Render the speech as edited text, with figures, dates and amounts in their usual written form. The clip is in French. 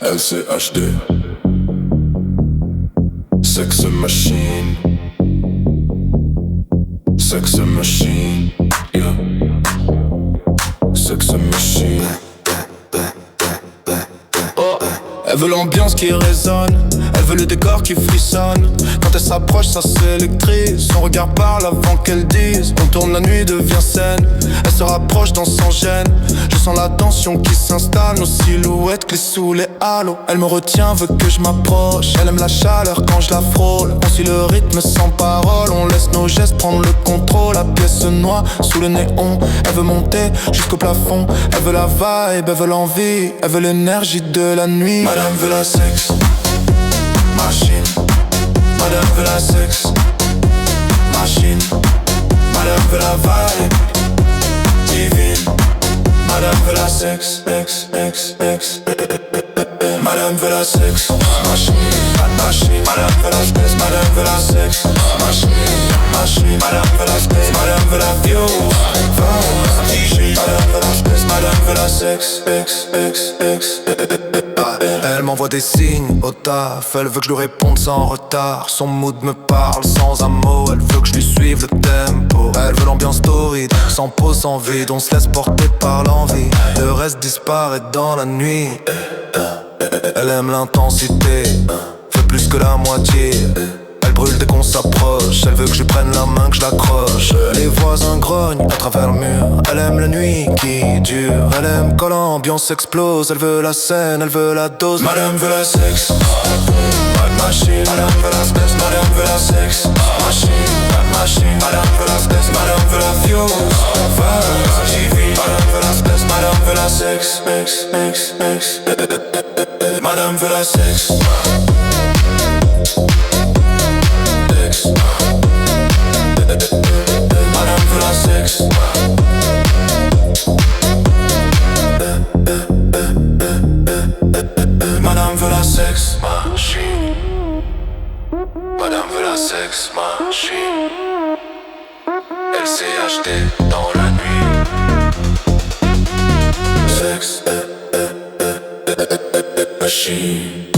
LCHD, Sex Machine, Sex Machine, yeah. Sex Machine. Oh, elle veut l'ambiance qui résonne, elle veut le décor qui frissonne. Quand elle s'approche, ça s'électrise. Son regard parle avant qu'elle dise. On tourne, la nuit devient saine. Elle se rapproche dans sans gêne. Je sens la tension qui s'installe. Nos silhouettes glissent sous les halos. Elle me retient, veut que je m'approche. Elle aime la chaleur quand je la frôle. On suit le rythme sans parole. On laisse nos gestes prendre le contrôle. La pièce se noie sous le néon. Elle veut monter jusqu'au plafond. Elle veut la vibe, elle veut l'envie. Elle veut l'énergie de la nuit. Madame veut la sexe machine. Madame veut la sexe machine. Madame veut la vibe divine. Madame veut la sexe, Madame veut la sexe machine, machine. Madame veut la sexe, Madame veut la sexe machine, machine. Madame veut la sexe, Madame veut la violence divine. Madame veut la sexe, Madame veut la sexe, Elle m'envoie des signes au taf. Elle veut que je lui réponde sans retard. Son mood me parle sans un mot. Elle veut que je lui suive le tempo. Elle veut l'ambiance torride, sans pause, sans vide. On se laisse porter par l'envie. Le reste disparaît dans la nuit. Elle aime l'intensité, fait plus que la moitié. Elle brûle dès qu'on s'approche. Elle veut que je lui prenne la main, que je l'accroche. Les voisins grognent à travers le mur. Elle aime la nuit qui dure. Elle aime quand l'ambiance explose. Elle veut la scène, elle veut la dose. Madame veut la sexe machine. Madame veut la sexe, Madame veut la sexe machine, machine. Madame veut la sexe, Madame veut la violence divine. Madame veut la sexe, Madame veut la sexe, Madame veut la sexe. Madame veut la sexe. Madame veut la sexe machine. Madame veut la sexe machine. Elle s'est achetée dans la nuit. Sexe machine.